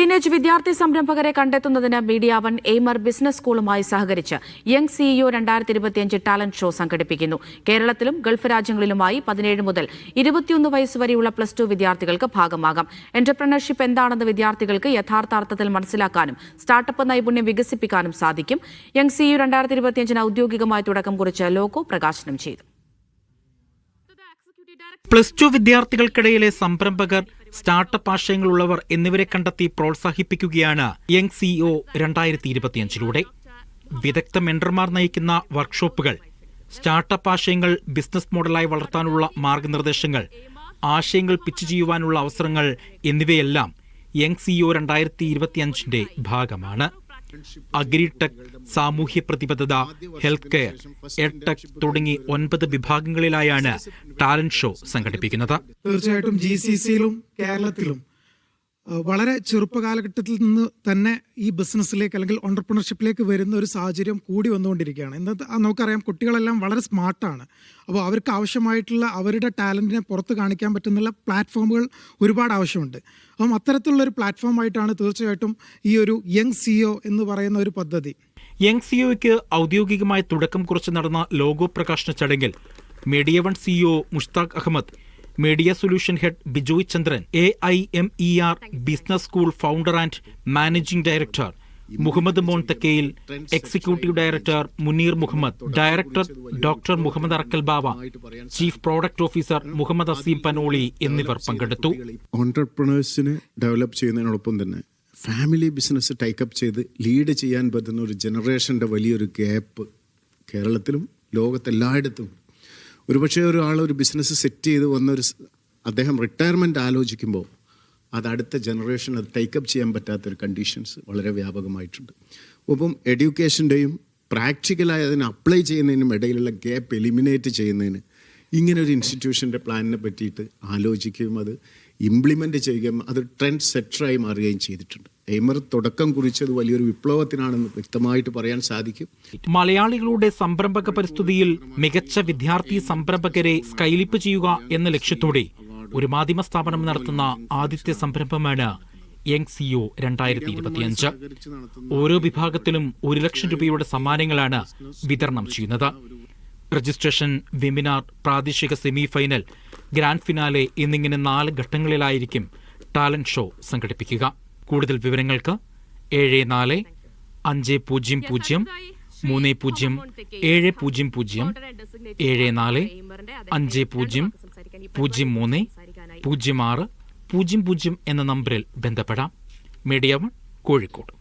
Teenage വിദ്യാർത്ഥി സംരംഭകരെ കണ്ടെത്തുന്നതിന് media one എയ്മർ business സ്കൂളുമായി സഹകരിച്ച് യങ് സിഇഒ 2025 ടാലന്റ് ഷോ സംഘടിപ്പിക്കുന്നു. കേരളത്തിലും ഗൾഫ് രാജ്യങ്ങളിലുമായി 17 മുതൽ 21 വയസ്സ് വരെയുള്ള +2 വിദ്യാർത്ഥികൾക്ക് ഭാഗമാകാം. എന്റർപ്രണർഷിപ്പ് എന്താണെന്ന് വിദ്യാർത്ഥികൾക്ക് യഥാർത്ഥാർത്ഥത്തിൽ മനസ്സിലാക്കാനും സ്റ്റാർട്ടപ്പ് നൈപുണ്യം വികസിപ്പിക്കാനും സാധിക്കും. യങ് സിഇഒ 2025 ഔദ്യോഗികമായി തുടക്കം കുറിച്ച് ലോഗോ പ്രകാശനം ചെയ്തു. +2 വിദ്യാർത്ഥികൾക്കിടയിലെ സംരംഭകർ, സ്റ്റാർട്ടപ്പ് ആശയങ്ങളുള്ളവർ എന്നിവരെ കണ്ടെത്തി പ്രോത്സാഹിപ്പിക്കുകയാണ് യങ് സിഇഒ 2025 വിദഗ്ധ മെന്റർമാർ നയിക്കുന്ന വർക്ക്ഷോപ്പുകൾ, സ്റ്റാർട്ടപ്പ് ആശയങ്ങൾ ബിസിനസ് മോഡലായി വളർത്താനുള്ള മാർഗനിർദ്ദേശങ്ങൾ, ആശയങ്ങൾ പിച്ച് ചെയ്യുവാനുള്ള അവസരങ്ങൾ എന്നിവയെല്ലാം യങ് സിഇഒ 2025 ഭാഗമാണ്. അഗ്രിടെക്, സാമൂഹ്യ പ്രതിബദ്ധത, ഹെൽത്ത് കെയർ, എഡ്ടെക് തുടങ്ങി 9 വിഭാഗങ്ങളിലായാണ് ടാലന്റ് ഷോ സംഘടിപ്പിക്കുന്നത്. തീർച്ചയായിട്ടും GCCയിലും കേരളത്തിലും വളരെ ചെറുപ്പകാലഘട്ടത്തിൽ നിന്ന് തന്നെ ഈ ബിസിനസ്സിലേക്ക് അല്ലെങ്കിൽ ഓണ്ടർപ്രണർഷിപ്പിലേക്ക് വരുന്ന ഒരു സാഹചര്യം കൂടി വന്നുകൊണ്ടിരിക്കുകയാണ്. ഇന്നത്തെ നമുക്കറിയാം, കുട്ടികളെല്ലാം വളരെ സ്മാർട്ടാണ്. അപ്പോൾ അവർക്ക് ആവശ്യമായിട്ടുള്ള അവരുടെ ടാലൻറ്റിനെ പുറത്ത് കാണിക്കാൻ പറ്റുന്ന പ്ലാറ്റ്ഫോമുകൾ ഒരുപാട് ആവശ്യമുണ്ട്. അപ്പം അത്തരത്തിലുള്ളൊരു പ്ലാറ്റ്ഫോമായിട്ടാണ് തീർച്ചയായിട്ടും ഈ ഒരു യങ് സിഇഒ എന്ന് പറയുന്ന ഒരു പദ്ധതി. യങ് സിഇഒയ്ക്ക് ഔദ്യോഗികമായി തുടക്കം കുറിച്ച് നടന്ന ലോഗോ പ്രകാശന ചടങ്ങിൽ media one CEO Mushtaq Ahmed, media solution head Bijoy Chandran, AIMER business school founder and managing director Muhammad Mon Thakkayil, executive director Muneer Muhammad, director doctor Muhammad Arakkal Bava, chief product officer Muhammad Azeem Panoli എന്നിവർ പങ്കെടുത്തു. ഓൺടർപ്രണേഴ്സിനെ ഡെവലപ്പ് ചെയ്യുന്നതിനോടൊപ്പം തന്നെ ഫാമിലി ബിസിനസ് ടേക്കപ്പ് ചെയ്ത് ലീഡ് ചെയ്യാൻ പറ്റുന്ന ഒരു ജനറേഷൻ്റെ വലിയൊരു ഗ്യാപ്പ് കേരളത്തിലും ലോകത്തെല്ലായിടത്തും. ഒരുപക്ഷെ ഒരാൾ ഒരു ബിസിനസ് സെറ്റ് ചെയ്ത് അദ്ദേഹം റിട്ടയർമെൻറ്റ് ആലോചിക്കുമ്പോൾ അത് അടുത്ത ജനറേഷൻ അത് ടേക്കപ്പ് ചെയ്യാൻ പറ്റാത്തൊരു കണ്ടീഷൻസ് വളരെ വ്യാപകമായിട്ടുണ്ട്. ഒപ്പം എഡ്യൂക്കേഷൻ്റെയും പ്രാക്ടിക്കലായി അതിനെ അപ്ലൈ ചെയ്യുന്നതിനും ഇടയിലുള്ള ഗ്യാപ്പ് എലിമിനേറ്റ് ചെയ്യുന്നതിന് ഇങ്ങനൊരു ഇൻസ്റ്റിറ്റ്യൂഷൻ്റെ പ്ലാനിനെ പറ്റിയിട്ട് ആലോചിക്കുകയും അത് ഇംപ്ലിമെൻ്റ് ചെയ്യുകയും അത് ട്രെൻഡ് സെറ്ററായി മാറുകയും ചെയ്തിട്ടുണ്ട്. എയ്മർ തുടക്കം കുറിച്ചത് വലിയൊരു വിപ്ലവത്തിനാണെന്ന് വ്യക്തമായിട്ട് പറയാൻ സാധിക്കും. മലയാളികളുടെ സംരംഭക പരിസ്ഥിതിയിൽ മികച്ച വിദ്യാർത്ഥി സംരംഭകരെ സ്കൈലിപ്പ് ചെയ്യുക എന്ന ലക്ഷ്യത്തോടെ ഒരു മാധ്യമ സ്ഥാപനം നടത്തുന്ന ആദ്യത്തെ സംരംഭമാണ് യങ് സിഇഒ 2025. ഓരോ വിഭാഗത്തിലും 1 ലക്ഷം രൂപയുടെ സമ്മാനങ്ങളാണ് വിതരണം ചെയ്യുന്നത്. രജിസ്ട്രേഷൻ, വെബിനാർ, പ്രാദേശിക സെമി ഫൈനൽ, ഗ്രാൻഡ് ഫിനാലെ എന്നിങ്ങനെ 4 ഘട്ടങ്ങളിലായിരിക്കും ടാലന്റ് ഷോ സംഘടിപ്പിക്കുക. കൂടുതൽ വിവരങ്ങൾക്ക് 7450030700 7450030600 എന്ന നമ്പറിൽ ബന്ധപ്പെടാം. Media one, Kozhikode.